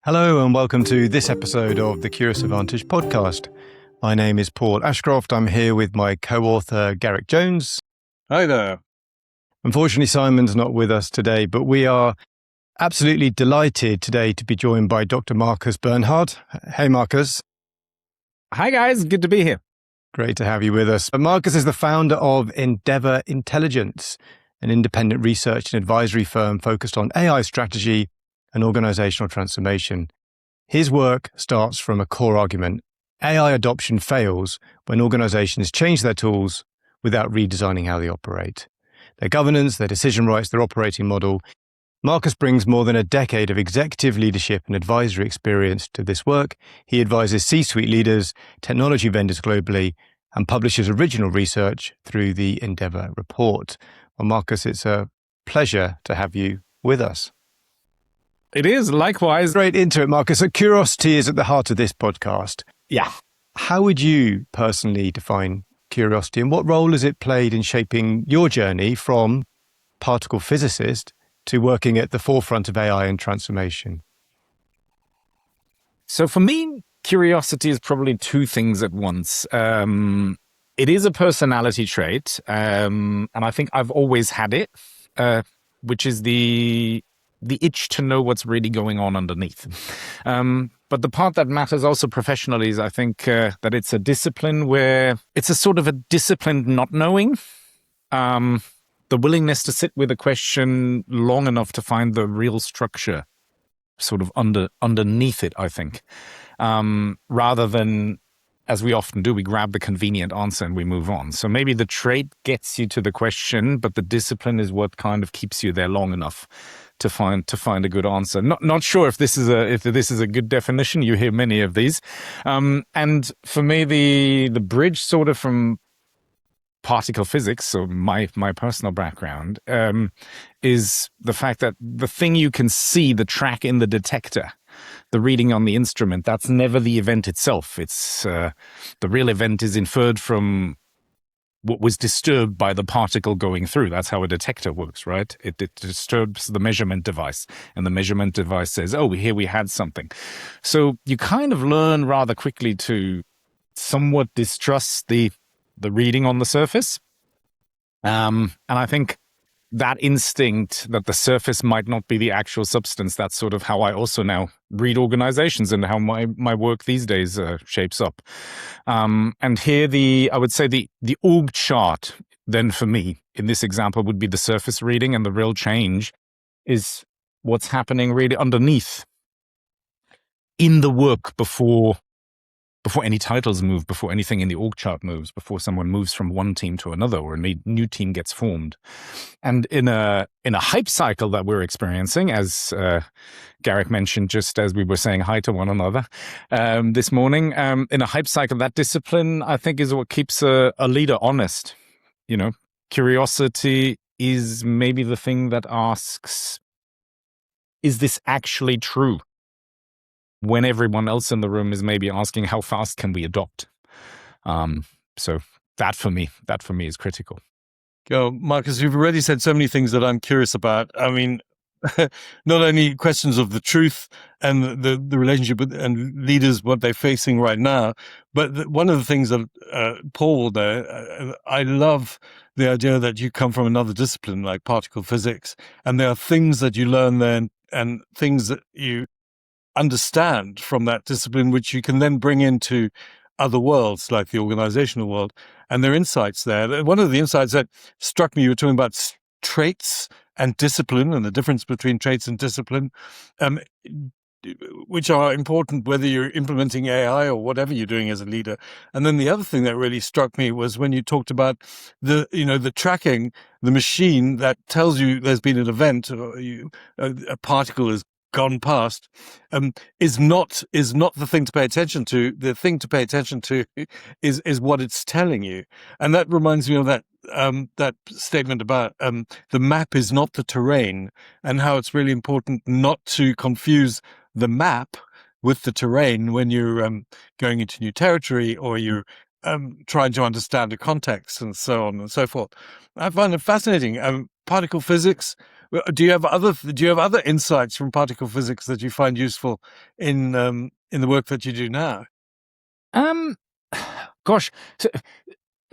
Hello and welcome to this episode of the Curious Advantage podcast. My name is Paul Ashcroft. I'm here with my co-author, Garrick Jones. Hi there. Unfortunately, Simon's not with us today, but we are absolutely delighted today to be joined by Dr. Markus Bernhardt. Hey, Markus. Hi, guys. Good to be here. Great to have you with us. Markus is the founder of Endeavour Intelligence, an independent research and advisory firm focused on AI strategy and organizational transformation. His work starts from a core argument. AI adoption fails when organizations change their tools without redesigning how they operate. Their governance, their decision rights, their operating model. Markus brings more than a decade of executive leadership and advisory experience to this work. He advises C-suite leaders, technology vendors globally, and publishes original research through the Endeavour Report. Well, Markus, it's a pleasure to have you with us. It is, likewise. Straight into it, Markus. So curiosity is at the heart of this podcast. Yeah. How would you personally define curiosity, and what role has it played in shaping your journey from particle physicist to working at the forefront of AI and transformation? So for me, curiosity is probably two things at once. It is a personality trait, and I think I've always had it, which is the itch to know what's really going on underneath. But the part that matters also professionally is I think that it's a discipline where it's a sort of a disciplined not knowing. The willingness to sit with a question long enough to find the real structure sort of underneath it, I think. Rather than, as we often do, we grab the convenient answer and we move on. So maybe the trait gets you to the question, but the discipline is what kind of keeps you there long enough to find a good answer. Not sure if this is a good definition. You hear many of these, and for me, the bridge sort of from particle physics, so my personal background, is the fact that the thing you can see, the track in the detector, the reading on the instrument, that's never the event itself. It's the real event is inferred from what was disturbed by the particle going through. That's how a detector works, right? It disturbs the measurement device, and the measurement device says, oh, here we had something. So you kind of learn rather quickly to somewhat distrust the reading on the surface. And I think that instinct that the surface might not be the actual substance, that's sort of how I also now read organizations and how my work these days shapes up. And here I would say the org chart then for me in this example would be the surface reading, and the real change is what's happening really underneath in the work before any titles move, before anything in the org chart moves, before someone moves from one team to another or a new team gets formed. And in a hype cycle that we're experiencing, as Garrick mentioned just as we were saying hi to one another this morning, in a hype cycle, that discipline, I think, is what keeps a leader honest. You know, curiosity is maybe the thing that asks, is this actually true? When everyone else in the room is maybe asking, how fast can we adopt? So that for me is critical. Markus, you've already said so many things that I'm curious about. I mean, not only questions of the truth and the relationship and leaders, what they're facing right now, but one of the things that Paul there, I love the idea that you come from another discipline like particle physics, and there are things that you learn there and things that you understand from that discipline, which you can then bring into other worlds like the organizational world. And there are insights there. One of the insights that struck me, you were talking about traits and discipline and the difference between traits and discipline, which are important whether you're implementing AI or whatever you're doing as a leader. And then the other thing that really struck me was when you talked about the tracking, the machine that tells you there's been an event or a particle is gone past, is not the thing to pay attention to. The thing to pay attention to is what it's telling you. And that reminds me of that statement about the map is not the terrain, and how it's really important not to confuse the map with the terrain when you're going into new territory or you're trying to understand the context and so on and so forth. I find it fascinating. Particle physics, Do you have other insights from particle physics that you find useful in the work that you do now? Gosh,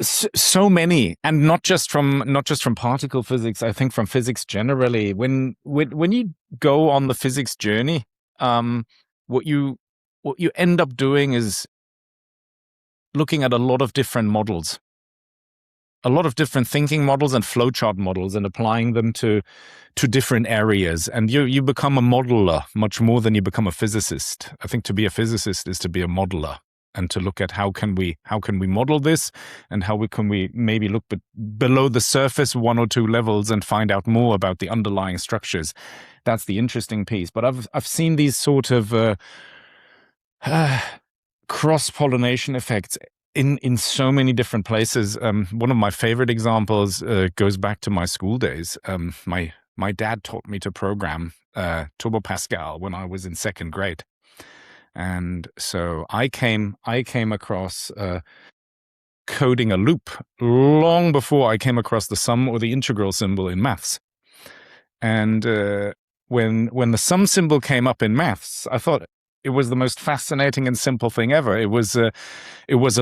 so many, and not just from particle physics. I think from physics generally. When you go on the physics journey, what you end up doing is looking at a lot of different models, a lot of different thinking models and flowchart models, and applying them to different areas. And you become a modeler much more than you become a physicist. I think to be a physicist is to be a modeler, and to look at how can we model this, and how can we maybe look below the surface 1 or 2 levels and find out more about the underlying structures. That's the interesting piece. But I've seen these sort of cross-pollination effects in so many different places. One of my favorite examples goes back to my school days. My dad taught me to program Turbo Pascal when I was in 2nd grade. And so I came across coding a loop long before I came across the sum or the integral symbol in maths. And when the sum symbol came up in maths, I thought it was the most fascinating and simple thing ever. It was a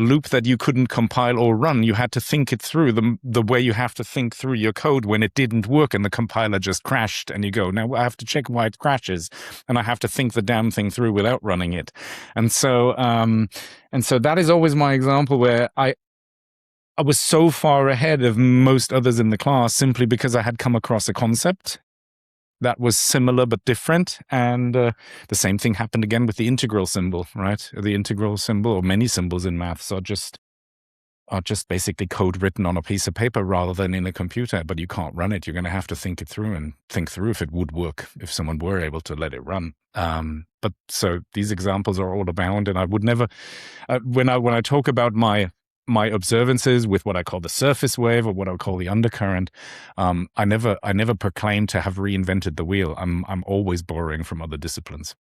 loop that you couldn't compile or run. You had to think it through the way you have to think through your code when it didn't work and the compiler just crashed, and you go, now I have to check why it crashes, and I have to think the damn thing through without running it. And so that is always my example where I was so far ahead of most others in the class simply because I had come across a concept that was similar but different. And the same thing happened again with the integral symbol, right? The integral symbol, or many symbols in maths, are just basically code written on a piece of paper rather than in a computer, but you can't run it. You're going to have to think it through, and think through if it would work, if someone were able to let it run. But so these examples are all abound, and I would never, when I talk about my observances with what I call the surface wave, or what I call the undercurrent, I never proclaim to have reinvented the wheel. I'm always borrowing from other disciplines.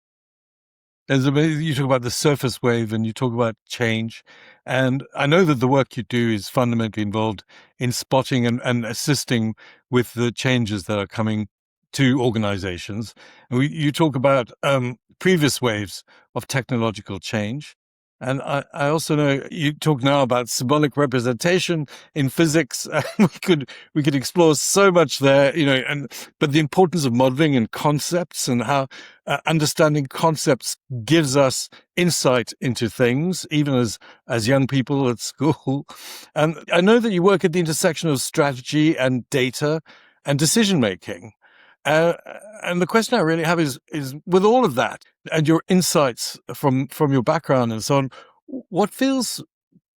There's you talk about the surface wave, and you talk about change. And I know that the work you do is fundamentally involved in spotting and assisting with the changes that are coming to organizations. And you talk about previous waves of technological change. And I also know you talk now about symbolic representation in physics. We could explore so much there, but the importance of modeling and concepts, and how understanding concepts gives us insight into things, even as young people at school. And I know that you work at the intersection of strategy and data and decision making. And the question I really have is with all of that and your insights from your background and so on, what feels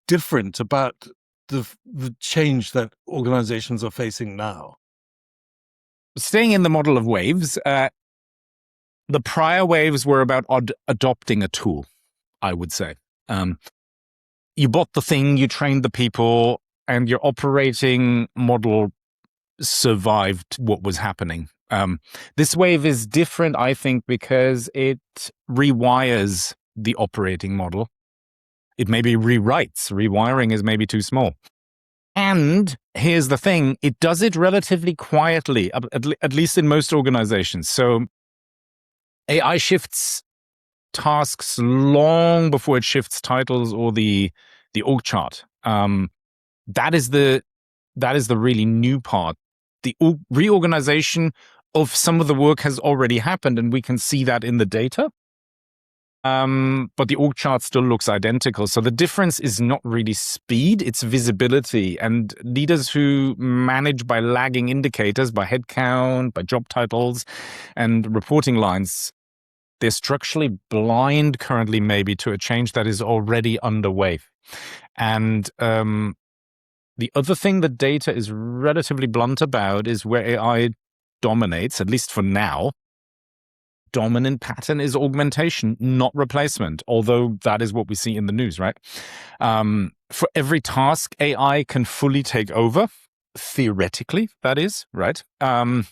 different about the change that organizations are facing now? Staying in the model of waves, the prior waves were about adopting a tool, I would say. You bought the thing, you trained the people, and your operating model survived what was happening. This wave is different, I think, because it rewires the operating model. It maybe rewrites. Rewiring is maybe too small. And here's the thing, it does it relatively quietly, at least in most organizations. So AI shifts tasks long before it shifts titles or the org chart. That is the really new part. The reorganization of some of the work has already happened, and we can see that in the data. But the org chart still looks identical. So the difference is not really speed, it's visibility. And leaders who manage by lagging indicators, by headcount, by job titles, and reporting lines, they're structurally blind currently maybe to a change that is already underway. And the other thing that data is relatively blunt about is where AI dominates, at least for now. Dominant pattern is augmentation, not replacement, although that is what we see in the news, right? For every task AI can fully take over, theoretically, that is, right? The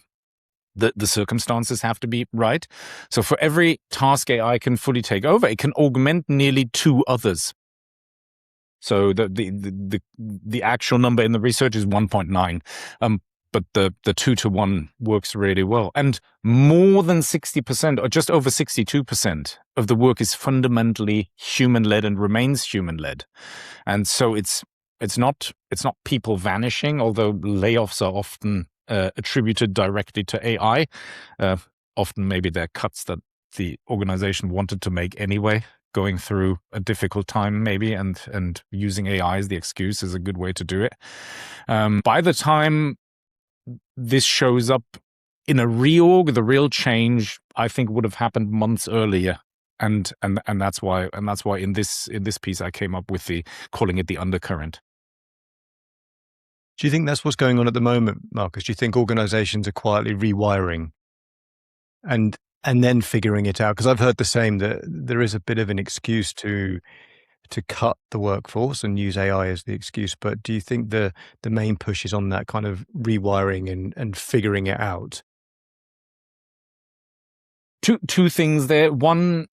circumstances have to be right. So for every task AI can fully take over, it can augment nearly 2 others. So the actual number in the research is 1.9. but the 2-to-1 works really well. And more than 60%, or just over 62% of the work is fundamentally human-led and remains human-led. And so it's not people vanishing, although layoffs are often attributed directly to AI. Often maybe they're cuts that the organization wanted to make anyway, going through a difficult time maybe, and using AI as the excuse is a good way to do it. By the time this shows up in a reorg, the real change I think would have happened months earlier. And that's why in this piece I came up with calling it the undercurrent. Do you think that's what's going on at the moment, Markus? Do you think organizations are quietly rewiring and then figuring it out? Because I've heard the same, that there is a bit of an excuse to cut the workforce and use AI as the excuse. But do you think the main push is on that kind of rewiring and figuring it out? Two things there. One,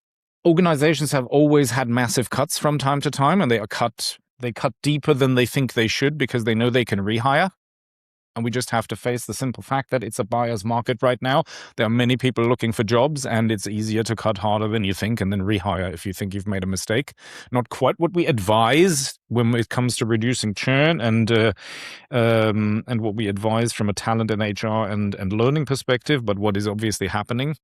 organizations have always had massive cuts from time to time, and they cut deeper than they think they should because they know they can rehire. And we just have to face the simple fact that it's a buyer's market right now. There are many people looking for jobs, and it's easier to cut harder than you think and then rehire if you think you've made a mistake. Not quite what we advise when it comes to reducing churn and what we advise from a talent and HR and learning perspective, but what is obviously happening.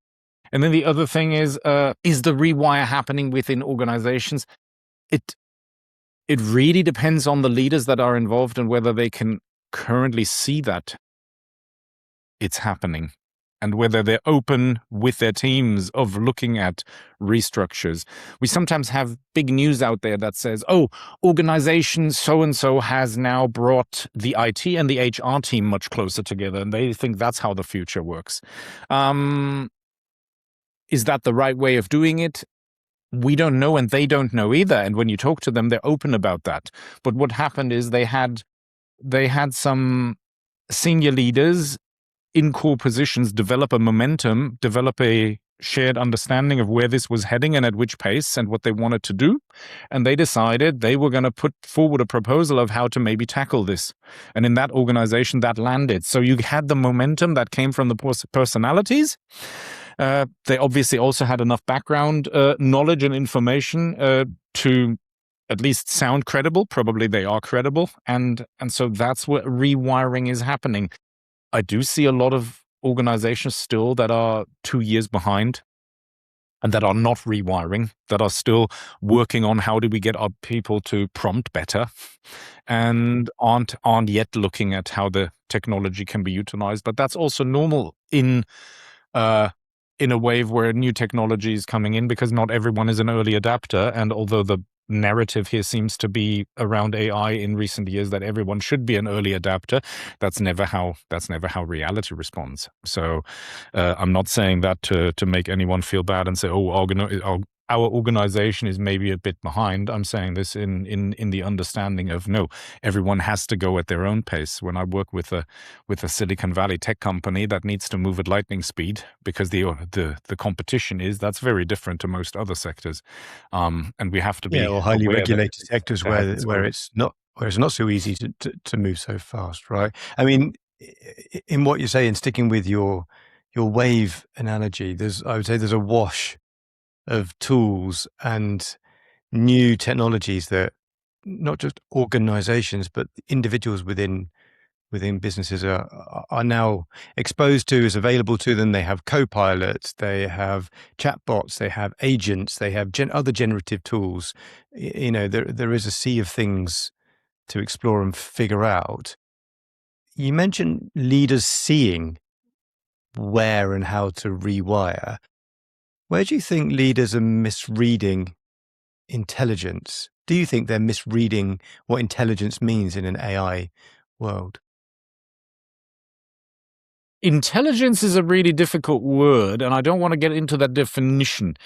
And then the other thing is the rewire happening within organizations? It really depends on the leaders that are involved and whether they can currently see that it's happening and whether they're open with their teams of looking at restructures. We sometimes have big news out there that says, oh, organization so-and-so has now brought the IT and the HR team much closer together, and they think that's how the future works. Is that the right way of doing it? We don't know, and they don't know either. And when you talk to them, they're open about that. But what happened is they had some senior leaders in core positions develop a momentum, develop a shared understanding of where this was heading and at which pace and what they wanted to do. And they decided they were going to put forward a proposal of how to maybe tackle this. And in that organization, that landed. So you had the momentum that came from the personalities. They obviously also had enough background knowledge and information to at least sound credible. Probably they are credible. And so that's what rewiring is happening. I do see a lot of organizations still that are 2 years behind and that are not rewiring, that are still working on how do we get our people to prompt better and aren't yet looking at how the technology can be utilized. But that's also normal in a wave where new technology is coming in, because not everyone is an early adapter. And although the narrative here seems to be around AI in recent years that everyone should be an early adapter, that's never how reality responds. So I'm not saying that to make anyone feel bad and say, our organization is maybe a bit behind. I'm saying this in the understanding of, no, everyone has to go at their own pace. When I work with a Silicon Valley tech company that needs to move at lightning speed because the competition that's very different to most other sectors, and we have to be or highly regulated sectors where it's not so easy to move so fast, right? I mean, in what you're saying, sticking with your wave analogy, I would say there's a wash of tools and new technologies that not just organizations but individuals within businesses are now exposed to, is available to them. They have co-pilots, they have chatbots, they have agents, they have other generative tools. There is a sea of things to explore and figure out. You mentioned leaders seeing where and how to rewire. Where do you think leaders are misreading intelligence? Do you think they're misreading what intelligence means in an AI world? Intelligence is a really difficult word, and I don't want to get into that definition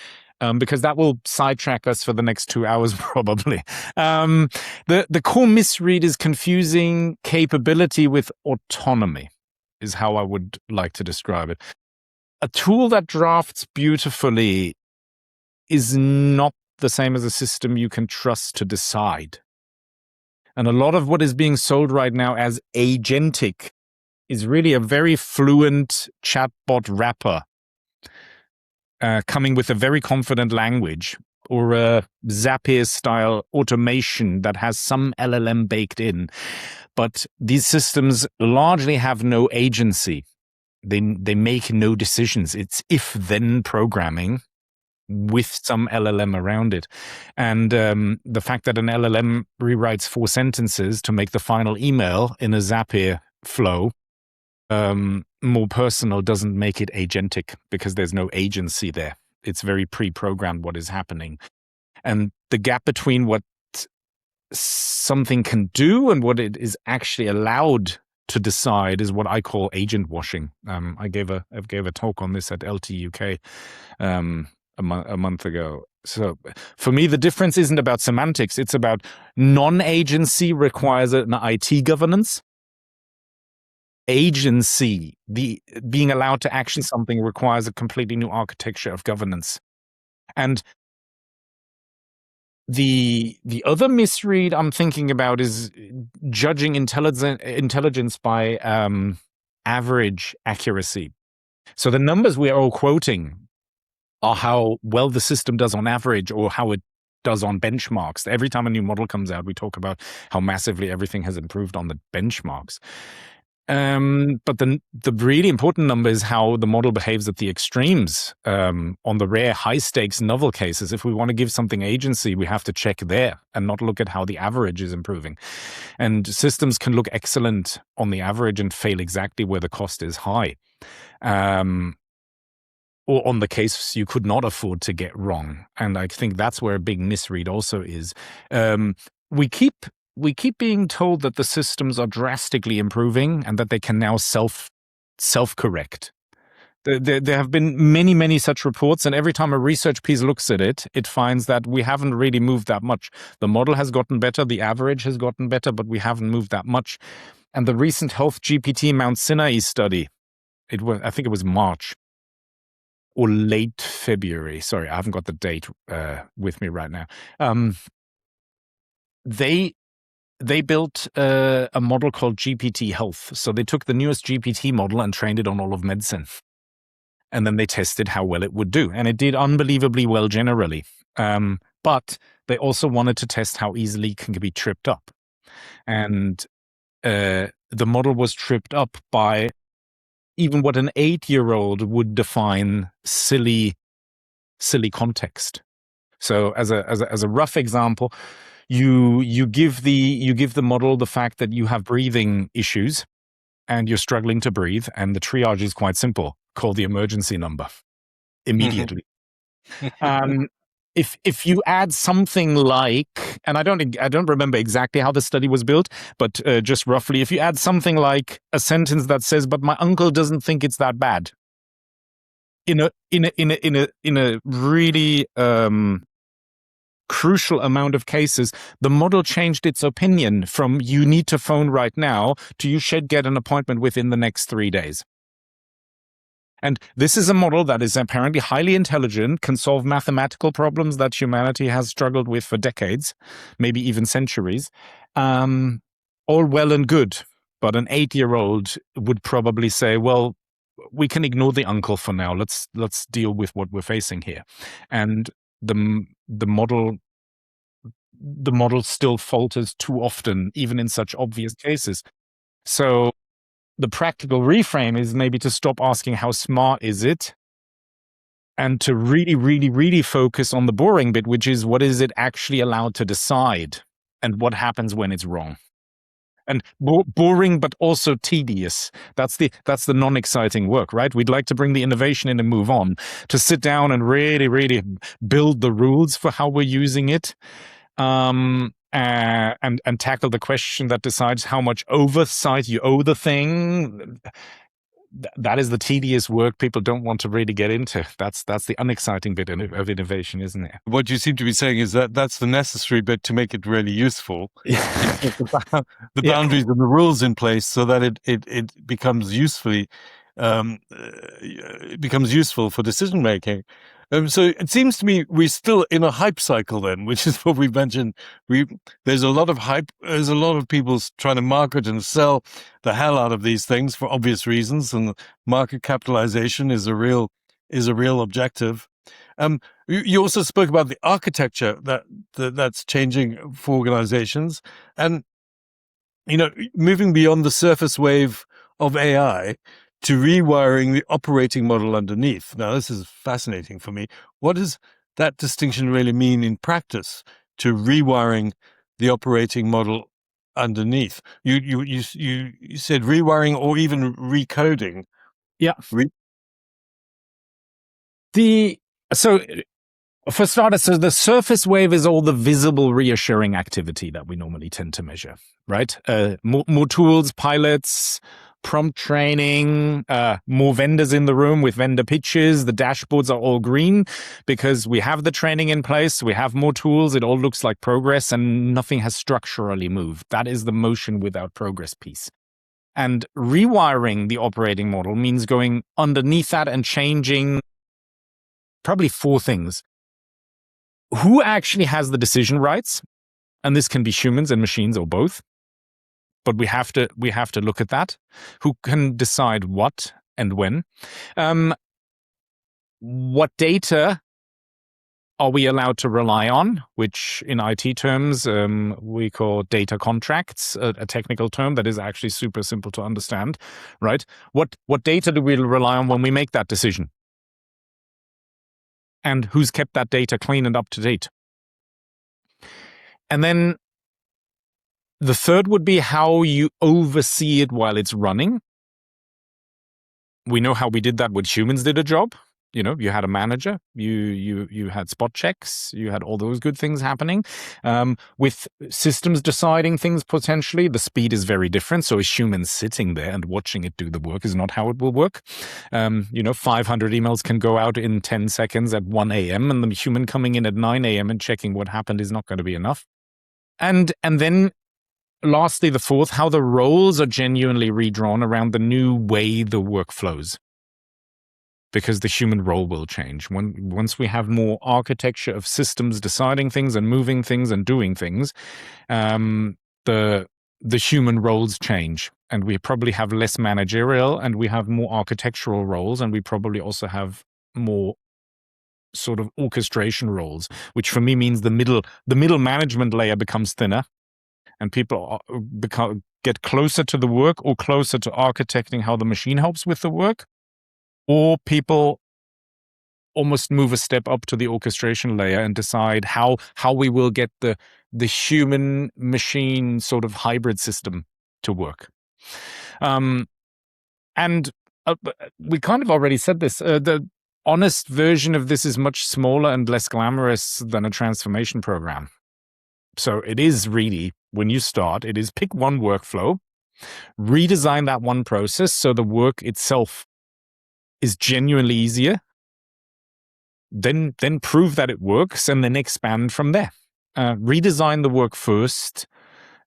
because that will sidetrack us for the next 2 hours probably. The core misread is confusing capability with autonomy, is how I would like to describe it. A tool that drafts beautifully is not the same as a system you can trust to decide. And a lot of what is being sold right now as agentic is really a very fluent chatbot wrapper coming with a very confident language, or a Zapier-style automation that has some LLM baked in. But these systems largely have no agency. They make no decisions. It's if-then programming with some LLM around it. And the fact that an LLM rewrites 4 sentences to make the final email in a Zapier flow more personal doesn't make it agentic, because there's no agency there. It's very pre-programmed what is happening. And the gap between what something can do and what it is actually allowed to decide is what I call agent washing. I gave a talk on this at LTUK a month ago. So for me, the difference isn't about semantics. It's about non-agency requires an IT governance. Agency, the being allowed to action something, requires a completely new architecture of governance. And the other misread I'm thinking about is judging intelligence by average accuracy. So the numbers we are all quoting are how well the system does on average, or how it does on benchmarks. Every time a new model comes out, we talk about how massively everything has improved on the benchmarks. But the really important number is how the model behaves at the extremes. On the rare high-stakes novel cases, if we want to give something agency, we have to check there and not look at how the average is improving. And systems can look excellent on the average and fail exactly where the cost is high. Or on the case you could not afford to get wrong. And I think that's where a big misread also is. We keep being told that the systems are drastically improving and that they can now self-correct. There have been many such reports, and every time a research piece looks at it, it finds that we haven't really moved that much. The model has gotten better, the average has gotten better, but we haven't moved that much. And the recent Health GPT Mount Sinai study, I think it was March or late February. Sorry, I haven't got the date with me right now. They built a model called GPT Health. So they took the newest GPT model and trained it on all of medicine. And then they tested how well it would do. And it did unbelievably well generally. But they also wanted to test how easily it can be tripped up. And the model was tripped up by even what an 8-year-old would define silly context. So as a rough example, you give the model the fact that you have breathing issues and you're struggling to breathe, and the triage is quite simple: call the emergency number immediately. If you add something like, and I don't remember exactly how the study was built, but just roughly, if you add something like a sentence that says, "But my uncle doesn't think it's that bad," in a really crucial amount of cases, the model changed its opinion from "you need to phone right now" to "you should get an appointment within the next 3 days." And this is a model that is apparently highly intelligent, can solve mathematical problems that humanity has struggled with for decades, maybe even centuries. All well and good, but an 8-year-old would probably say, "Well, we can ignore the uncle for now. Let's deal with what we're facing here." And the model still falters too often, even in such obvious cases. So the practical reframe is maybe to stop asking how smart is it, and to really focus on the boring bit, which is what is it actually allowed to decide and what happens when it's wrong. And boring, but also tedious. That's the non-exciting work, right? We'd like to bring the innovation in and move on. To sit down and really build the rules for how we're using it, and tackle the question that decides how much oversight you owe the thing. That is the tedious work people don't want to really get into. That's the unexciting bit of innovation, isn't it? What you seem to be saying is that that's the necessary bit to make it really useful. The boundaries and the rules in place so that it becomes useful for decision making. So it seems to me we're still in a hype cycle then, which is what we've mentioned. There's a lot of hype. There's a lot of people trying to market and sell the hell out of these things for obvious reasons, and market capitalization is a real objective. You also spoke about the architecture that's changing for organizations, and moving beyond the surface wave of AI to rewiring the operating model underneath. Now, this is fascinating for me. What does that distinction really mean in practice, to rewiring the operating model underneath? You said rewiring or even recoding. Yeah. So for starters, so the surface wave is all the visible reassuring activity that we normally tend to measure, right? More tools, pilots, prompt training, more vendors in the room with vendor pitches. The dashboards are all green because we have the training in place. We have more tools. It all looks like progress and nothing has structurally moved. That is the motion without progress piece. And rewiring the operating model means going underneath that and changing probably four things. Who actually has the decision rights? And this can be humans and machines or both. But we have to look at that. Who can decide what and when? What data are we allowed to rely on? Which in IT terms we call data contracts, a technical term that is actually super simple to understand, right? What data do we rely on when we make that decision? And who's kept that data clean and up to date? And then the third would be how you oversee it while it's running. We know how we did that when humans did a job. You had a manager, you had spot checks, you had all those good things happening. With systems deciding things potentially, the speed is very different. So a human sitting there and watching it do the work is not how it will work. 500 emails can go out in 10 seconds at 1 a.m. and the human coming in at 9 a.m. and checking what happened is not going to be enough. And then lastly, the fourth, how the roles are genuinely redrawn around the new way the work flows. Because the human role will change. Once we have more architecture of systems deciding things and moving things and doing things, the human roles change. And we probably have less managerial and we have more architectural roles, and we probably also have more sort of orchestration roles, which for me means the middle management layer becomes thinner. And people get closer to the work or closer to architecting how the machine helps with the work, or people almost move a step up to the orchestration layer and decide how we will get the human-machine sort of hybrid system to work. And we kind of already said this. The honest version of this is much smaller and less glamorous than a transformation program. So it is really, when you start, it is pick one workflow, redesign that one process so the work itself is genuinely easier, then prove that it works, and then expand from there. Redesign the work first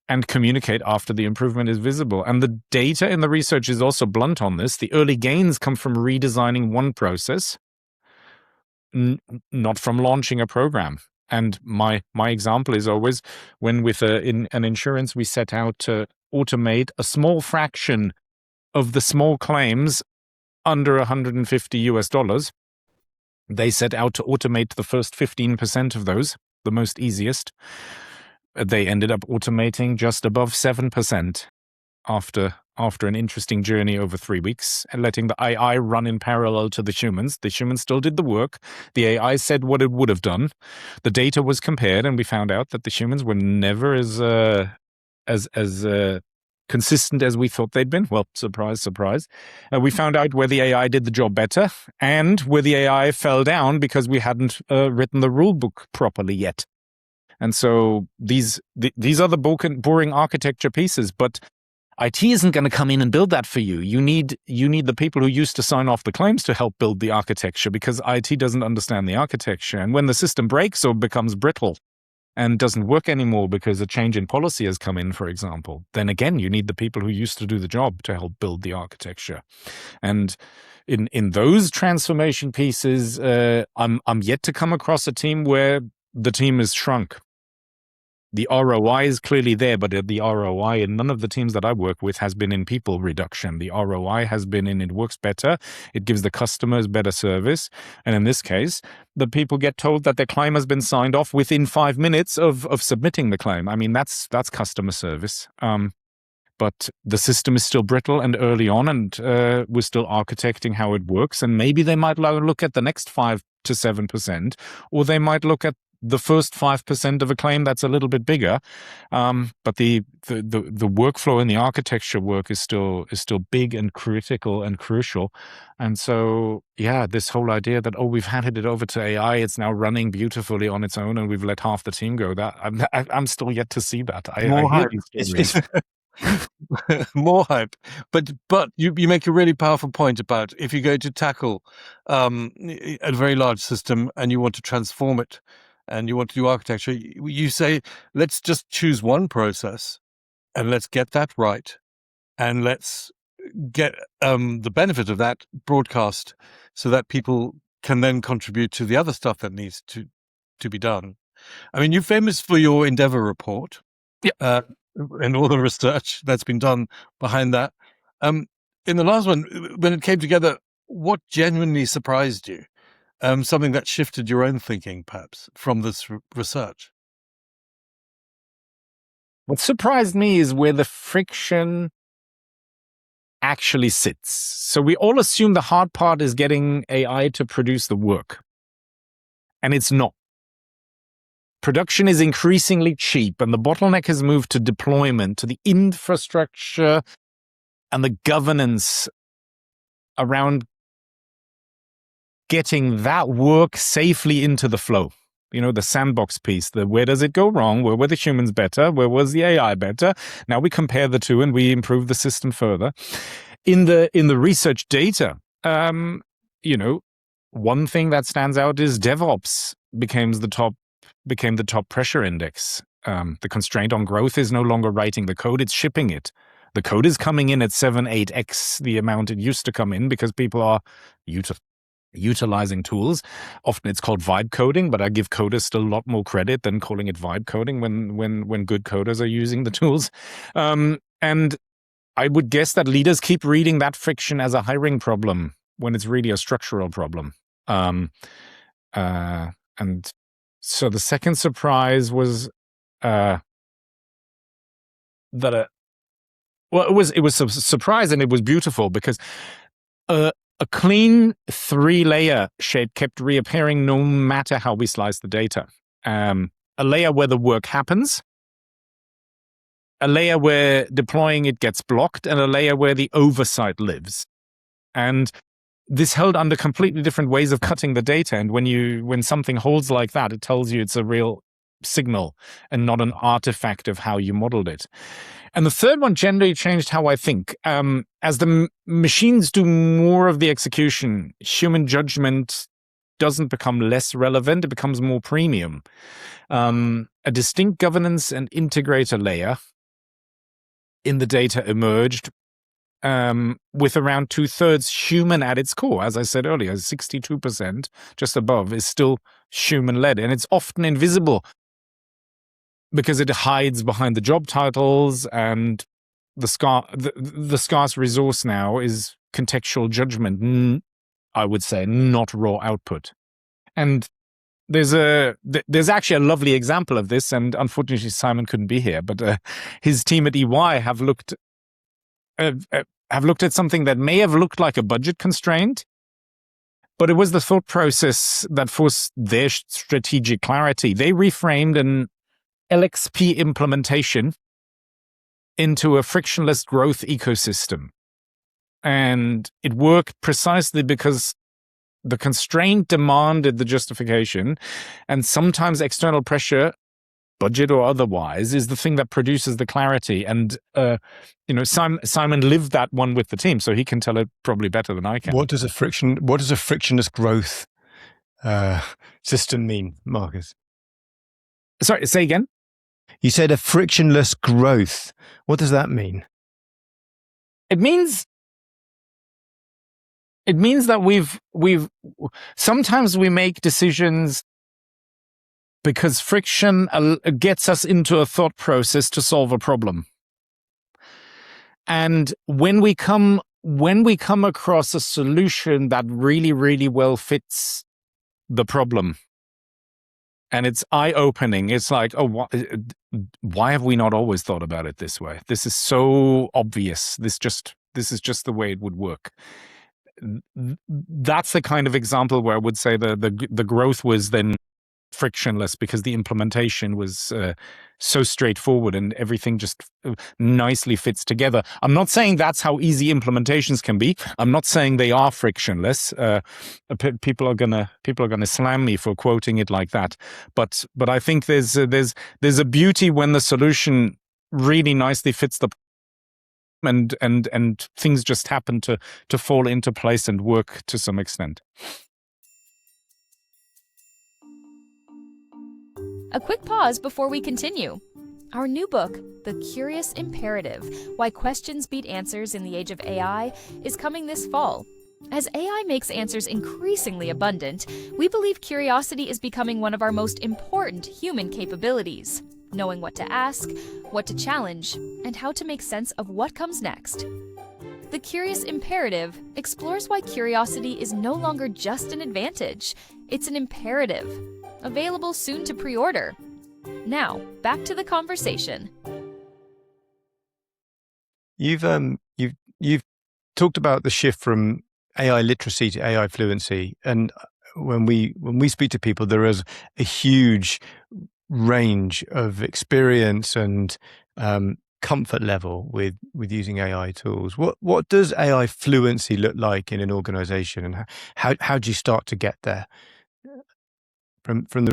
and communicate after the improvement is visible. And the data in the research is also blunt on this. The early gains come from redesigning one process, not from launching a program. And my example is always when in an insurance, we set out to automate a small fraction of the small claims under $150. They set out to automate the first 15% of those, the most easiest. They ended up automating just above 7% after an interesting journey over 3 weeks and letting the AI run in parallel to the humans. The humans still did the work. The AI said what it would have done. The data was compared, and we found out that the humans were never as consistent as we thought they'd been. Well, surprise, surprise. We found out where the AI did the job better and where the AI fell down because we hadn't written the rule book properly yet. And so these are the boring architecture pieces, but IT isn't going to come in and build that for you. You need the people who used to sign off the claims to help build the architecture, because IT doesn't understand the architecture. And when the system breaks or becomes brittle, and doesn't work anymore because a change in policy has come in, for example, then again, you need the people who used to do the job to help build the architecture. And in those transformation pieces, I'm yet to come across a team where the team is shrunk. The ROI is clearly there, but the ROI in none of the teams that I work with has been in people reduction. The ROI has been in it works better, it gives the customers better service. And in this case, the people get told that their claim has been signed off within 5 minutes of submitting the claim. I mean, that's customer service. But the system is still brittle and early on, and we're still architecting how it works. And maybe they might look at the next 5 to 7%, or they might look at the first 5% of a claim that's a little bit bigger. But the workflow and the architecture work is still big and critical and crucial. And so, yeah, this whole idea that, we've handed it over to AI, it's now running beautifully on its own, and we've let half the team go. That I'm still yet to see that. I hear these stories. More hype, but you make a really powerful point about if you go to tackle a very large system and you want to transform it and you want to do architecture, you say, let's just choose one process and let's get that right, and let's get the benefit of that broadcast so that people can then contribute to the other stuff that needs to be done. I mean, you're famous for your Endeavour report. Yeah. And all the research that's been done behind that. In the last one, when it came together, what genuinely surprised you? Something that shifted your own thinking, perhaps, from this research? What surprised me is where the friction actually sits. So we all assume the hard part is getting AI to produce the work, and it's not. Production is increasingly cheap, and the bottleneck has moved to deployment, to the infrastructure and the governance around getting that work safely into the flow. You know, the sandbox piece, where does it go wrong? Where were the humans better? Where was the AI better? Now we compare the two and we improve the system further. In the research data, you know, one thing that stands out is DevOps became the top pressure index. The constraint on growth is no longer writing the code, it's shipping it. The code is coming in at 7-8x the amount it used to come in because people are utilizing tools. Often it's called vibe coding, but I give coders still a lot more credit than calling it vibe coding when good coders are using the tools. And I would guess that leaders keep reading that friction as a hiring problem when it's really a structural problem. And so the second surprise was that it was a surprise, and it was beautiful because a clean 3-layer shape kept reappearing no matter how we slice the data. A layer where the work happens, a layer where deploying it gets blocked, and a layer where the oversight lives. And this held under completely different ways of cutting the data. And when something holds like that, it tells you it's a real signal and not an artifact of how you modeled it. And the third one generally changed how I think. As the machines do more of the execution, human judgment doesn't become less relevant, it becomes more premium. A distinct governance and integrator layer in the data emerged, with around 2/3 human at its core. As I said earlier, 62%, just above, is still human-led. And it's often invisible because it hides behind the job titles, and the scarce resource now is contextual judgment, I would say, not raw output. And there's actually a lovely example of this, and unfortunately Simon couldn't be here, but his team at EY have looked at something that may have looked like a budget constraint, but it was the thought process that forced their strategic clarity. They reframed an LXP implementation into a frictionless growth ecosystem. And it worked precisely because the constraint demanded the justification, and sometimes external pressure, budget or otherwise, is the thing that produces the clarity. And Simon lived that one with the team, so he can tell it probably better than I can. What does a frictionless growth system mean, Markus? Sorry, say again. You said a frictionless growth. What does that mean? It means that we've sometimes we make decisions because friction gets us into a thought process to solve a problem. And when we come across a solution that really, really well fits the problem, and it's eye-opening, it's like, oh, why have we not always thought about it this way? This is so obvious. This is just the way it would work. That's the kind of example where I would say the growth was then frictionless because the implementation was so straightforward and everything just nicely fits together. I'm not saying that's how easy implementations can be. I'm not saying they are frictionless. People are gonna slam me for quoting it like that. But I think there's a beauty when the solution really nicely fits the and things just happen to fall into place and work to some extent. A quick pause before we continue. Our new book, The Curious Imperative: Why Questions Beat Answers in the Age of AI, is coming this fall. As AI makes answers increasingly abundant, we believe curiosity is becoming one of our most important human capabilities. Knowing what to ask, what to challenge, and how to make sense of what comes next. The Curious Imperative explores why curiosity is no longer just an advantage, it's an imperative. Available soon to pre-order. Now, back to the conversation. You've talked about the shift from AI literacy to AI fluency, and when we speak to people, there is a huge range of experience and comfort level with using AI tools. What does AI fluency look like in an organization, and how do you start to get there?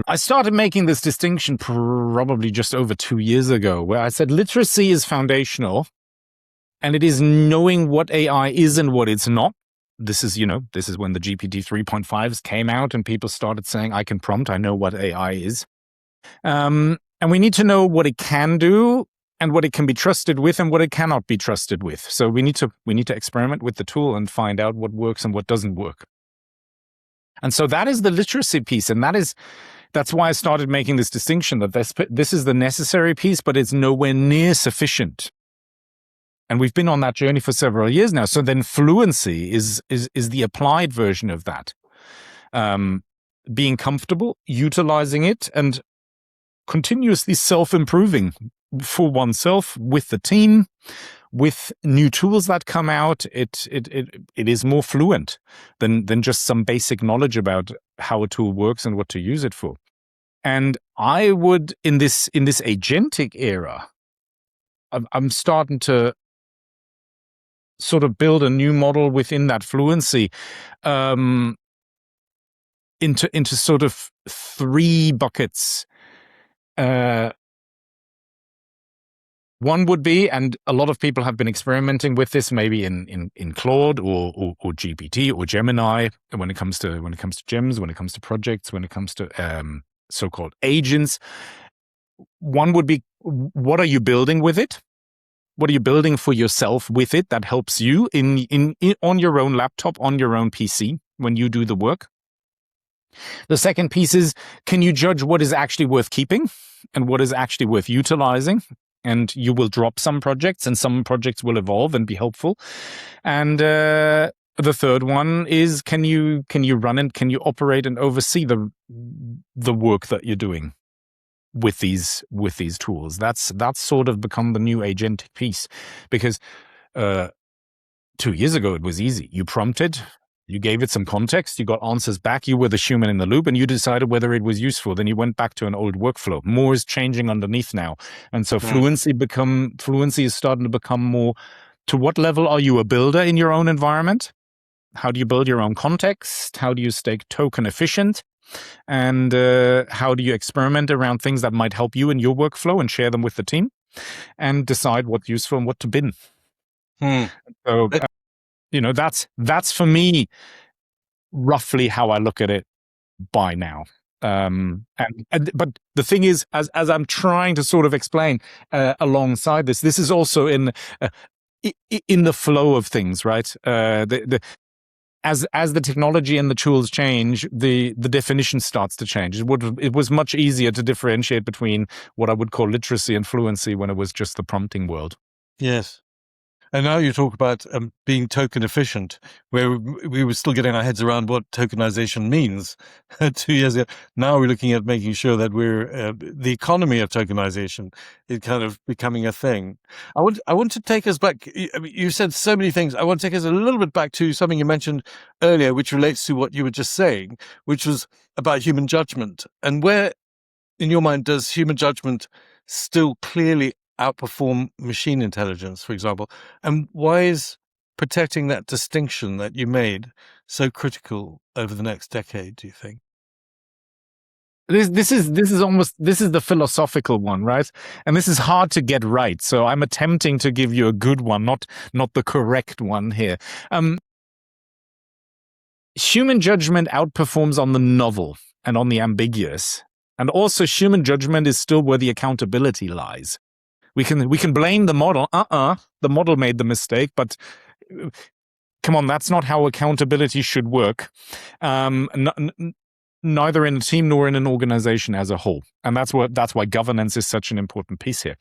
I started making this distinction probably just over 2 years ago, where I said literacy is foundational, and it is knowing what AI is and what it's not. This is when the GPT 3.5s came out and people started saying, I can prompt, I know what AI is. And we need to know what it can do and what it can be trusted with and what it cannot be trusted with. So we need to experiment with the tool and find out what works and what doesn't work. And so that is the literacy piece, and that's why I started making this distinction that this is the necessary piece, but it's nowhere near sufficient. And we've been on that journey for several years now. So then fluency is the applied version of that. Being comfortable, utilizing it, and continuously self-improving for oneself with the team. With new tools that come out, it is more fluent than just some basic knowledge about how a tool works and what to use it for. And I would, in this agentic era, I'm starting to sort of build a new model within that fluency into sort of 3 buckets. One would be, and a lot of people have been experimenting with this, maybe in Claude or GPT or Gemini, when it comes to gems, when it comes to projects, when it comes to so-called agents. One would be, what are you building with it? What are you building for yourself with it that helps you in on your own laptop, on your own PC when you do the work? The second piece is, can you judge what is actually worth keeping and what is actually worth utilizing? And you will drop some projects, and some projects will evolve and be helpful. And the third one is, can you run and can you operate and oversee the work that you're doing with these tools? That's sort of become the new agentic piece, because 2 years ago it was easy. You prompted. You gave it some context, you got answers back, you were the human in the loop, and you decided whether it was useful. Then you went back to an old workflow. More is changing underneath now. And so fluency is starting to become more, to what level are you a builder in your own environment? How do you build your own context? How do you stay token efficient? And how do you experiment around things that might help you in your workflow and share them with the team and decide what's useful and what to bin? So, that's for me roughly how I look at it by now. But the thing is, as I'm trying to sort of explain alongside this, this is also in the flow of things, right? As the technology and the tools change, the definition starts to change. It was much easier to differentiate between what I would call literacy and fluency when it was just the prompting world. Yes. And now you talk about being token efficient, where we were still getting our heads around what tokenization means 2 years ago. Now we're looking at making sure that we're the economy of tokenization is kind of becoming a thing. I want to take us back. You said so many things. I want to take us a little bit back to something you mentioned earlier, which relates to what you were just saying, which was about human judgment. And where, in your mind, does human judgment still clearly outperform machine intelligence, for example? And why is protecting that distinction that you made so critical over the next decade, do you think? This is the philosophical one, right? And this is hard to get right. So I'm attempting to give you a good one, not the correct one here. Human judgment outperforms on the novel and on the ambiguous. And also human judgment is still where the accountability lies. We can blame the model. The model made the mistake, but come on, that's not how accountability should work. Neither in a team nor in an organization as a whole. And that's why governance is such an important piece here.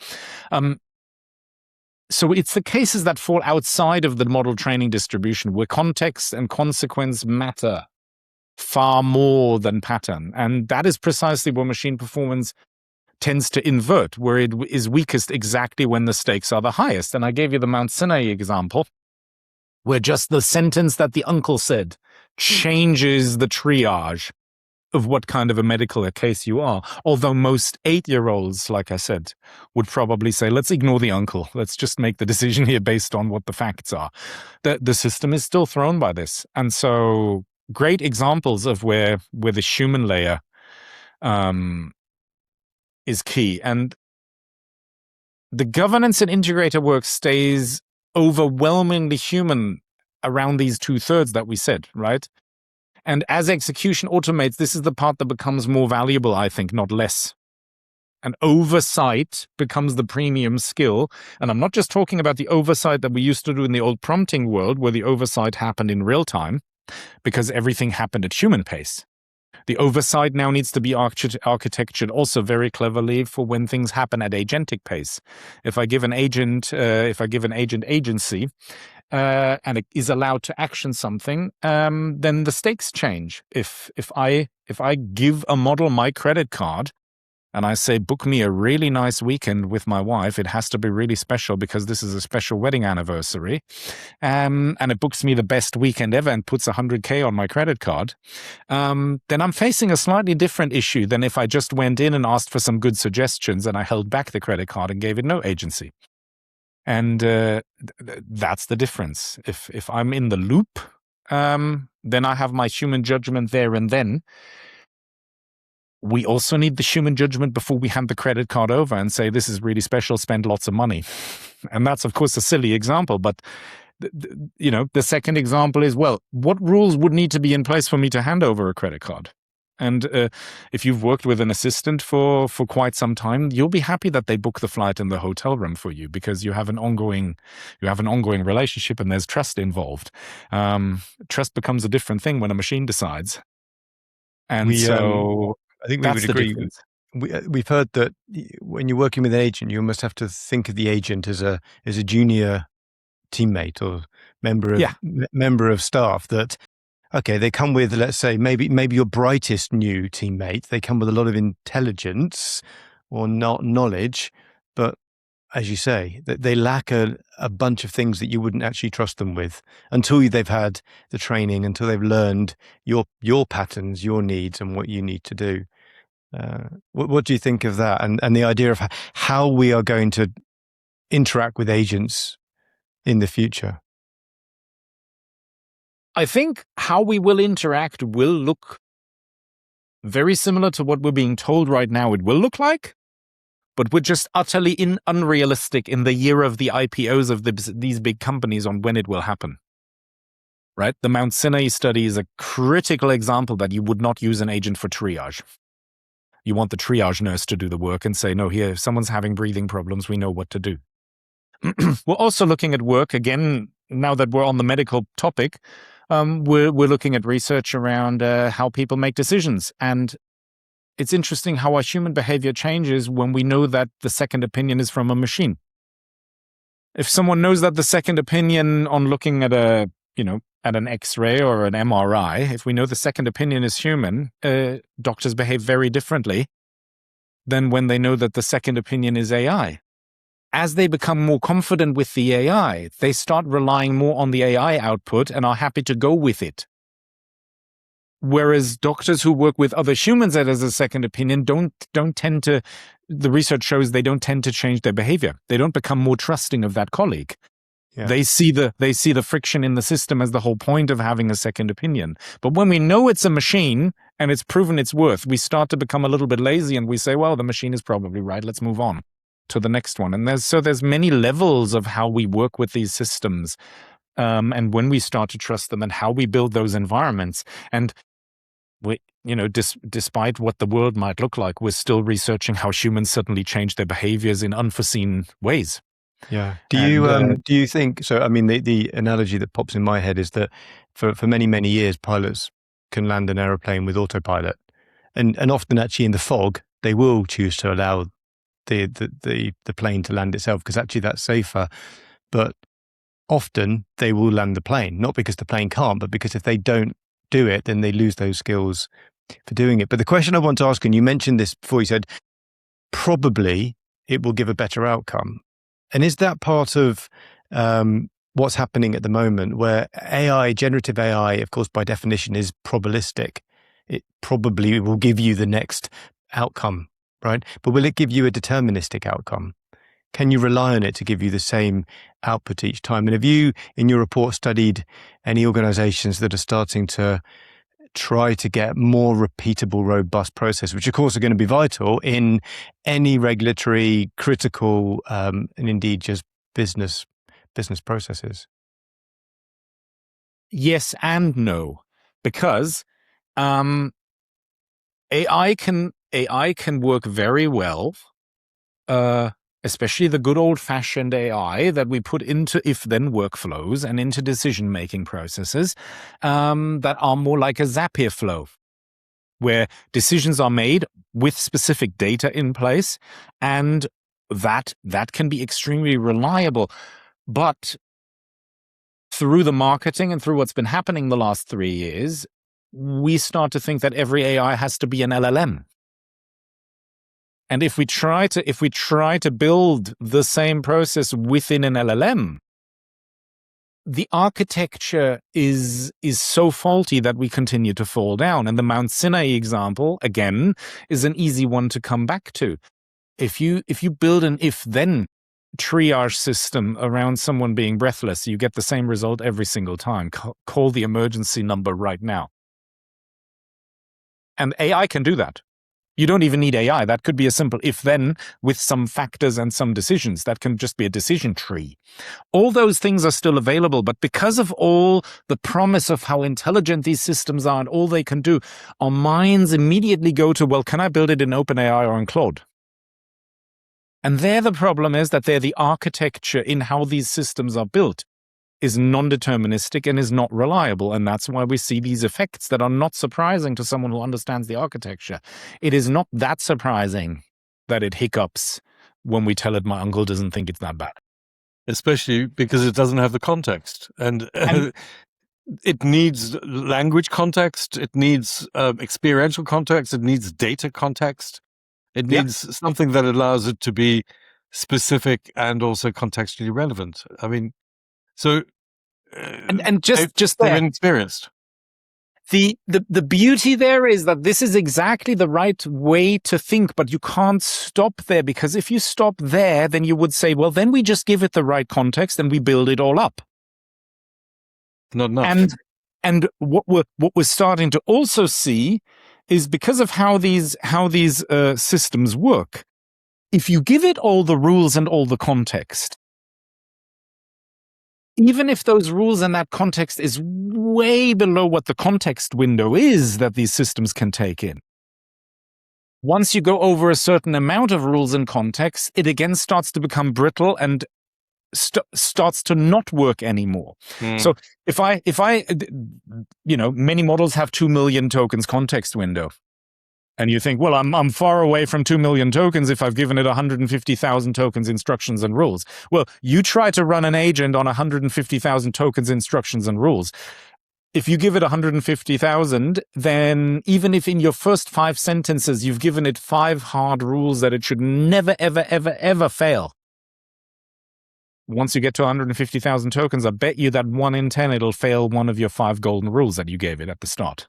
So it's the cases that fall outside of the model training distribution where context and consequence matter far more than pattern. And that is precisely where machine performance tends to invert, where it is weakest exactly when the stakes are the highest. And I gave you the Mount Sinai example, where just the sentence that the uncle said changes the triage of what kind of a medical case you are. Although most 8-year-olds, like I said, would probably say, let's ignore the uncle. Let's just make the decision here based on what the facts are. The system is still thrown by this. And so great examples of where the human layer is key. And the governance and integrator work stays overwhelmingly human around these 2/3 that we said, right? And as execution automates, this is the part that becomes more valuable, I think, not less. And oversight becomes the premium skill. And I'm not just talking about the oversight that we used to do in the old prompting world, where the oversight happened in real time, because everything happened at human pace. The oversight now needs to be architectured also very cleverly for when things happen at agentic pace. If I give an agent agency, and it is allowed to action something, then the stakes change. If I give a model my credit card and I say, book me a really nice weekend with my wife, it has to be really special because this is a special wedding anniversary, and it books me the best weekend ever and puts 100K on my credit card, then I'm facing a slightly different issue than if I just went in and asked for some good suggestions and I held back the credit card and gave it no agency. And that's the difference. If I'm in the loop, then I have my human judgment there and then. We also need the human judgment before we hand the credit card over and say, this is really special, spend lots of money. And that's, of course, a silly example. But, the second example is, well, what rules would need to be in place for me to hand over a credit card? And if you've worked with an assistant for quite some time, you'll be happy that they book the flight and the hotel room for you because you have an ongoing relationship and there's trust involved. Trust becomes a different thing when a machine decides. And I think we would agree. We've heard that when you're working with an agent, you almost have to think of the agent as a junior teammate or member of staff. That okay, they come with, let's say, maybe your brightest new teammate. They come with a lot of intelligence or not knowledge, but as you say, that they lack a bunch of things that you wouldn't actually trust them with until they've had the training, until they've learned your patterns, your needs, and what you need to do. What do you think of that? And the idea of how we are going to interact with agents in the future? I think how we will interact will look very similar to what we're being told right now it will look like. But we're just utterly unrealistic in the year of the IPOs of these big companies on when it will happen. Right? The Mount Sinai study is a critical example that you would not use an agent for triage. You want the triage nurse to do the work and say, no, here, if someone's having breathing problems, we know what to do. We're also looking at work, again, now that we're on the medical topic, we're looking at research around how people make decisions. And it's interesting how our human behavior changes when we know that the second opinion is from a machine. If someone knows that the second opinion on looking at at an X-ray or an MRI, if we know the second opinion is human, doctors behave very differently than when they know that the second opinion is AI. As they become more confident with the AI, they start relying more on the AI output and are happy to go with it. Whereas doctors who work with other humans as a second opinion don't tend to, the research shows they don't tend to change their behavior. They don't become more trusting of that colleague. Yeah. They see the friction in the system as the whole point of having a second opinion. But when we know it's a machine and it's proven its worth, we start to become a little bit lazy and we say, well, the machine is probably right. Let's move on to the next one. And there's many levels of how we work with these systems, and when we start to trust them and how we build those environments. And we, despite what the world might look like, we're still researching how humans suddenly change their behaviors in unforeseen ways. Yeah. Do you think so? I mean, the analogy that pops in my head is that for many, many years, pilots can land an aeroplane with autopilot, and often actually in the fog, they will choose to allow the plane to land itself because actually that's safer. But often they will land the plane, not because the plane can't, but because if they don't do it, then they lose those skills for doing it. But the question I want to ask, and you mentioned this before, you said probably it will give a better outcome. And is that part of what's happening at the moment where AI, generative AI, of course, by definition is probabilistic. It probably will give you the next outcome, right? But will it give you a deterministic outcome? Can you rely on it to give you the same output each time? And have you, in your report, studied any organizations that are starting to try to get more repeatable, robust process, which of course are going to be vital in any regulatory, critical, and indeed just business processes? Yes and no, because AI can work very well, especially the good old-fashioned AI that we put into if-then workflows and into decision-making processes that are more like a Zapier flow, where decisions are made with specific data in place, and that can be extremely reliable. But through the marketing and through what's been happening the last 3 years, we start to think that every AI has to be an LLM. And if we try to build the same process within an LLM, the architecture is so faulty that we continue to fall down. And the Mount Sinai example, again, is an easy one to come back to. If you build an if-then triage system around someone being breathless, you get the same result every single time. Call the emergency number right now. And AI can do that. You don't even need AI. That could be a simple if-then with some factors and some decisions. That can just be a decision tree. All those things are still available, but because of all the promise of how intelligent these systems are and all they can do, our minds immediately go to, well, can I build it in OpenAI or in Claude? And there the problem is that the architecture in how these systems are built is non-deterministic and is not reliable. And that's why we see these effects that are not surprising to someone who understands the architecture. It is not that surprising that it hiccups when we tell it my uncle doesn't think it's that bad. Especially because it doesn't have the context. And it needs language context. It needs experiential context. It needs data context. It needs something that allows it to be specific and also contextually relevant. I mean, so and just they're there, inexperienced. The beauty there is that this is exactly the right way to think, but you can't stop there, because if you stop there, then you would say, well, then we just give it the right context and we build it all up. Not enough. And what we're starting to also see is because of how these systems work. If you give it all the rules and all the context, even if those rules and that context is way below what the context window is that these systems can take in, Once you go over a certain amount of rules and context, it again starts to become brittle and starts to not work anymore. So if I, many models have 2 million tokens context window. And you think, well, I'm far away from 2 million tokens if I've given it 150,000 tokens, instructions, and rules. Well, you try to run an agent on 150,000 tokens, instructions, and rules. If you give it 150,000, then even if in your first 5 sentences you've given it 5 hard rules that it should never, ever, ever, ever fail, once you get to 150,000 tokens, I bet you that 1 in 10 it'll fail one of your 5 golden rules that you gave it at the start.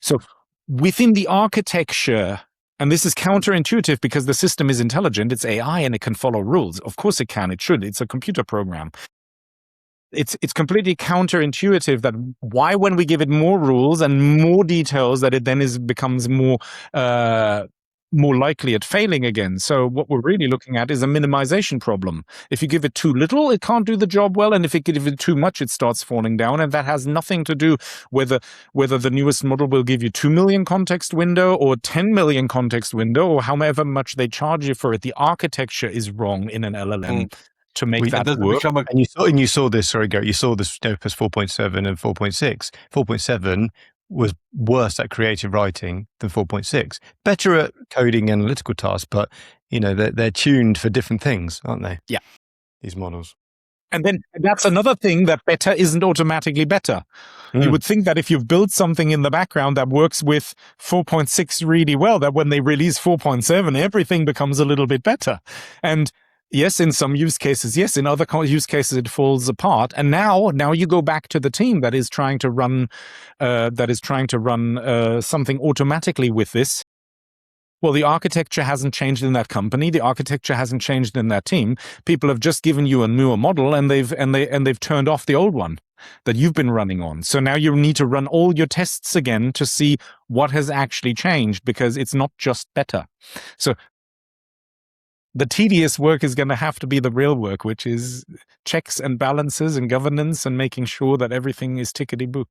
So within the architecture, and this is counterintuitive because the system is intelligent, it's AI and it can follow rules. Of course it can, it should, it's a computer program. It's completely counterintuitive that why when we give it more rules and more details that it then becomes more likely at failing again. So what we're really looking at is a minimization problem. If you give it too little, it can't do the job well, and if you give it too much, it starts falling down. And that has nothing to do whether the newest model will give you 2 million context window or 10 million context window or however much they charge you for it. The architecture is wrong in an LLM. To make that work. And you saw this, sorry, Garrett, you saw this Opus 4.7 and 4.6. 4.7 was worse at creative writing than 4.6. Better at coding analytical tasks, but they're tuned for different things, aren't they? Yeah. These models. And then that's another thing, that better isn't automatically better. You would think that if you've built something in the background that works with 4.6 really well, that when they release 4.7, everything becomes a little bit better. And yes, in some use cases, yes. In other use cases, it falls apart. And now you go back to the team that is trying to run, something automatically with this. Well, the architecture hasn't changed in that company. The architecture hasn't changed in that team. People have just given you a newer model, and they've turned off the old one that you've been running on. So now you need to run all your tests again to see what has actually changed, because it's not just better. So the tedious work is going to have to be the real work, which is checks and balances and governance and making sure that everything is tickety-boo.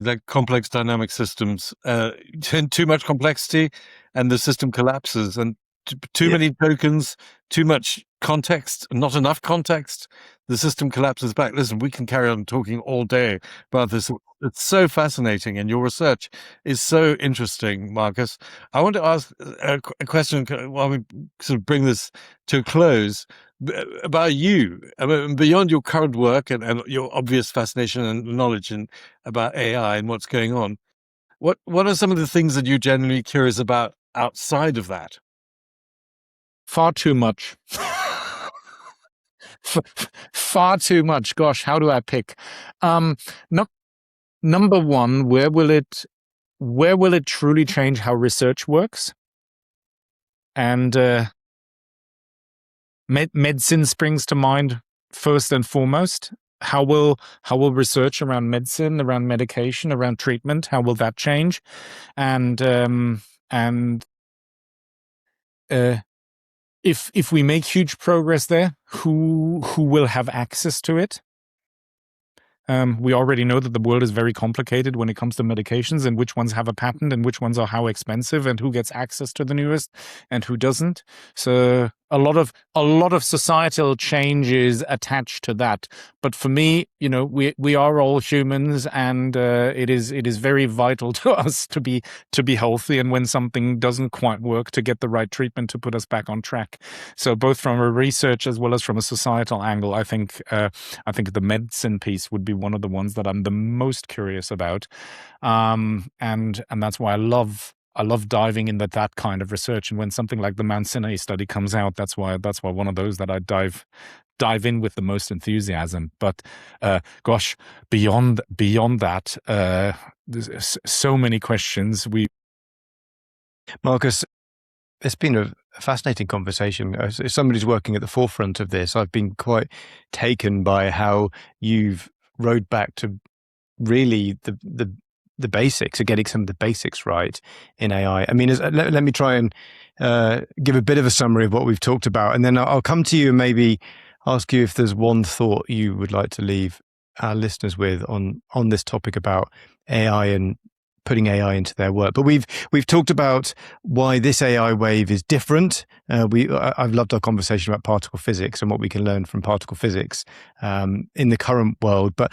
Like complex dynamic systems, too much complexity and the system collapses, and too many tokens, too much context, not enough context, the system collapses back. Listen, we can carry on talking all day about this. It's so fascinating, and your research is so interesting, Markus. I want to ask a question while we sort of bring this to a close about you. I mean, beyond your current work and your obvious fascination and knowledge about AI and what's going on, what are some of the things that you're genuinely curious about outside of that? Far too much. Far too much. Gosh, how do I pick? Number one, where will it truly change how research works? And medicine springs to mind first and foremost. How will research around medicine, around medication, around treatment, how will that change? And if we make huge progress there, who will have access to it? We already know that the world is very complicated when it comes to medications, and which ones have a patent and which ones are how expensive, and who gets access to the newest and who doesn't. So a lot of societal changes attached to that. But for me, we are all humans, and it is very vital to us to be healthy, and when something doesn't quite work, to get the right treatment to put us back on track. So both from a research as well as from a societal angle, I think the medicine piece would be one of the ones that I'm the most curious about, and that's why I love diving into that kind of research. And when something like the Mount Sinai study comes out, that's why one of those that I dive in with the most enthusiasm. But gosh, beyond that, there's so many questions. Markus, it's been a fascinating conversation. As somebody who's working at the forefront of this, I've been quite taken by how you've rode back to really the basics, of getting some of the basics right in AI. I mean, let me try and give a bit of a summary of what we've talked about, and then I'll come to you and maybe ask you if there's one thought you would like to leave our listeners with on this topic about AI and putting AI into their work. But we've talked about why this AI wave is different. I've loved our conversation about particle physics and what we can learn from particle physics in the current world. But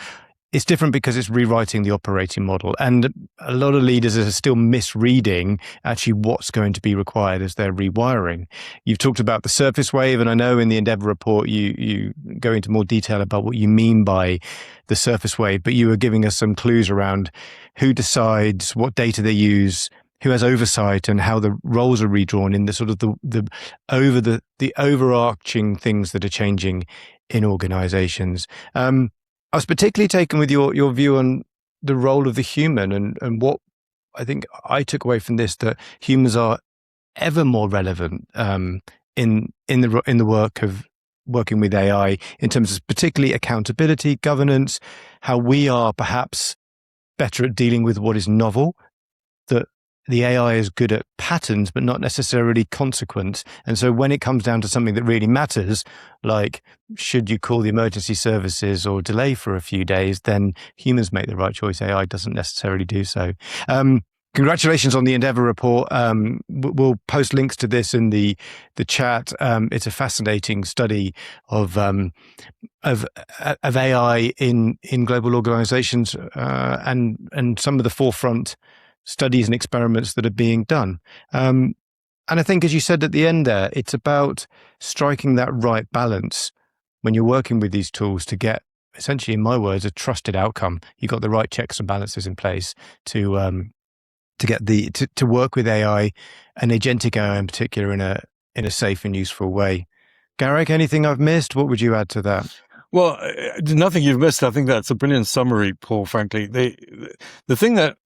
it's different because it's rewriting the operating model. And a lot of leaders are still misreading actually what's going to be required as they're rewiring. You've talked about the surface wave, and I know in the Endeavour report you go into more detail about what you mean by the surface wave, but you were giving us some clues around who decides, what data they use, who has oversight, and how the roles are redrawn in the sort of the overarching things that are changing in organizations. I was particularly taken with your view on the role of the human and what I think I took away from this, that humans are ever more relevant in the work of working with AI in terms of particularly accountability, governance, how we are perhaps better at dealing with what is novel, that the AI is good at patterns, but not necessarily consequence. And so when it comes down to something that really matters, like should you call the emergency services or delay for a few days, then humans make the right choice. AI doesn't necessarily do so. Congratulations on the Endeavour report. We'll post links to this in the chat. It's a fascinating study of AI in global organizations and some of the forefront studies and experiments that are being done. And I think, as you said at the end there, it's about striking that right balance when you're working with these tools to get, essentially, in my words, a trusted outcome. You've got the right checks and balances in place to work with AI and agentic AI in particular in a safe and useful way. Garrick, anything I've missed? What would you add to that? Well, nothing you've missed. I think that's a brilliant summary, Paul, frankly. The thing that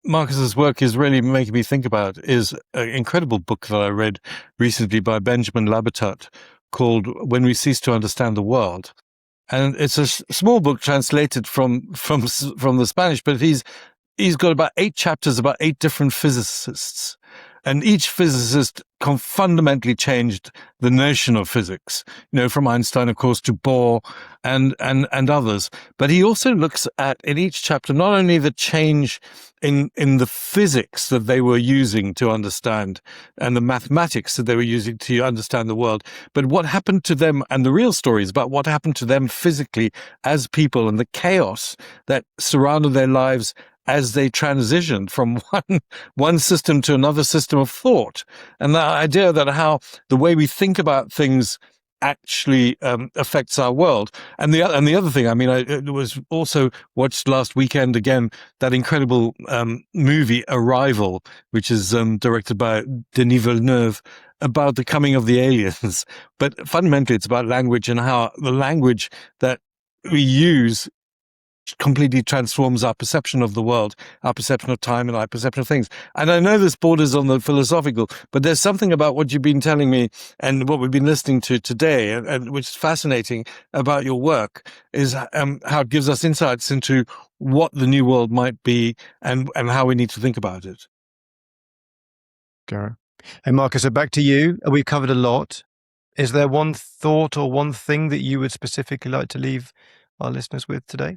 Markus's work is really making me think about is an incredible book that I read recently by Benjamin Labatut called When We Cease to Understand the World. And it's a small book translated from the Spanish, but he's got about 8 chapters about 8 different physicists. And each physicist fundamentally changed the notion of physics, from Einstein, of course, to Bohr and others. But he also looks at, in each chapter, not only the change in the physics that they were using to understand and the mathematics that they were using to understand the world, but what happened to them, and the real stories about what happened to them physically as people and the chaos that surrounded their lives as they transitioned from one system to another system of thought. And the idea that how the way we think about things actually affects our world. And the other thing, I was also watched last weekend again, that incredible movie Arrival, which is directed by Denis Villeneuve, about the coming of the aliens. But fundamentally, it's about language and how the language that we use completely transforms our perception of the world, our perception of time, and our perception of things. And I know this borders on the philosophical, but there's something about what you've been telling me and what we've been listening to today, and which is fascinating about your work, is how it gives us insights into what the new world might be and how we need to think about it. Gareth. Hey, Markus, so back to you. We've covered a lot. Is there one thought or one thing that you would specifically like to leave our listeners with today?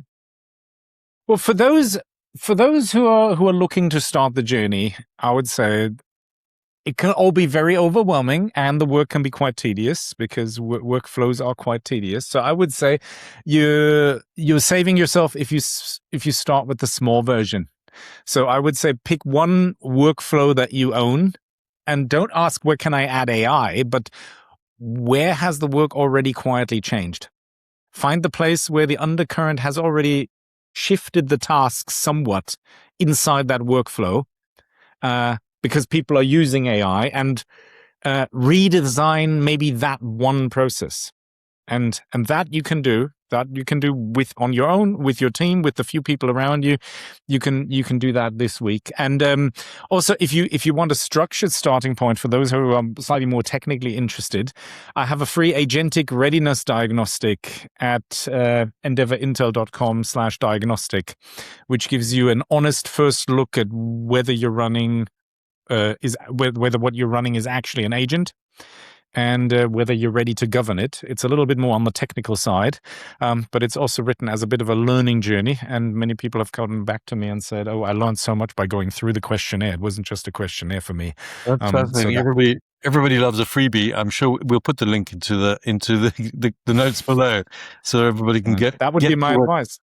Well, for those who are looking to start the journey, I would say it can all be very overwhelming, and the work can be quite tedious because workflows are quite tedious. So I would say you're saving yourself if you start with the small version. So I would say pick one workflow that you own, and don't ask where can I add AI, but where has the work already quietly changed? Find the place where the undercurrent has already shifted the tasks somewhat inside that workflow, because people are using AI, and redesign maybe that one process, and that you can do with on your own, with your team, with the few people around you. You can do that this week. And also, if you want a structured starting point for those who are slightly more technically interested, I have a free agentic readiness diagnostic at endeavorintel.com/diagnostic, which gives you an honest first look at whether you're running whether what you're running is actually an agent. and whether you're ready to govern it. It's a little bit more on the technical side, but it's also written as a bit of a learning journey. And many people have come back to me and said, "Oh, I learned so much by going through the questionnaire. It wasn't just a questionnaire for me." That's fascinating. Everybody loves a freebie. I'm sure we'll put the link into the notes below, so everybody can get. That would be my advice.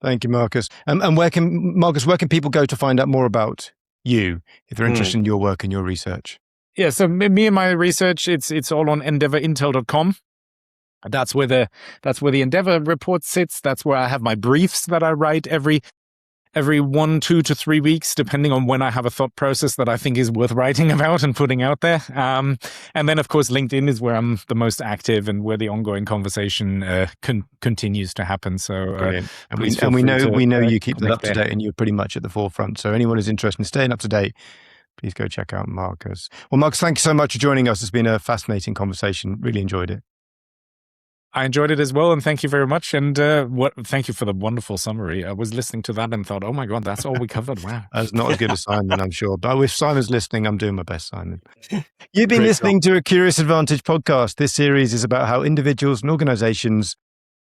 Thank you, Markus. And where can people go to find out more about you if they're interested in your work and your research? Yeah, so me and my research, it's all on EndeavourIntel.com. That's where the Endeavour report sits. That's where I have my briefs that I write every 1, 2 to 3 weeks, depending on when I have a thought process that I think is worth writing about and putting out there. And then, of course, LinkedIn is where I'm the most active and where the ongoing conversation continues to happen. So, and we know you keep that up to date, and you're pretty much at the forefront. So, anyone who's interested in staying up to date, please go check out Markus. Well, Markus, thank you so much for joining us. It's been a fascinating conversation. Really enjoyed it. I enjoyed it as well, and thank you very much. And thank you for the wonderful summary. I was listening to that and thought, oh my God, that's all we covered. Wow. That's not as good as Simon, I'm sure. But if Simon's listening, I'm doing my best, Simon. You've been listening to a Curious Advantage podcast. This series is about how individuals and organizations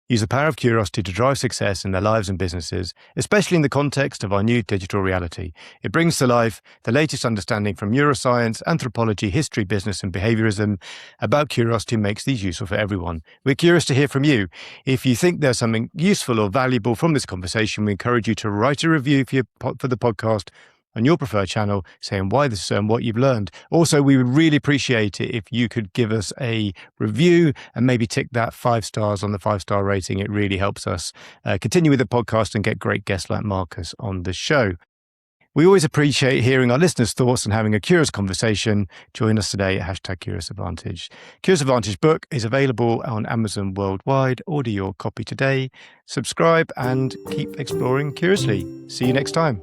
use the power of curiosity to drive success in their lives and businesses, especially in the context of our new digital reality. It brings to life the latest understanding from neuroscience, anthropology, history, business, and behaviorism about curiosity makes these useful for everyone. We're curious to hear from you. If you think there's something useful or valuable from this conversation, we encourage you to write a review for the podcast on your preferred channel, saying why this and what you've learned. Also, we would really appreciate it if you could give us a review and maybe tick that 5 stars on the 5-star rating. It really helps us continue with the podcast and get great guests like Markus on the show. We always appreciate hearing our listeners' thoughts and having a curious conversation. Join us today at #CuriousAdvantage. Curious Advantage book is available on Amazon worldwide. Order your copy today. Subscribe and keep exploring curiously. See you next time.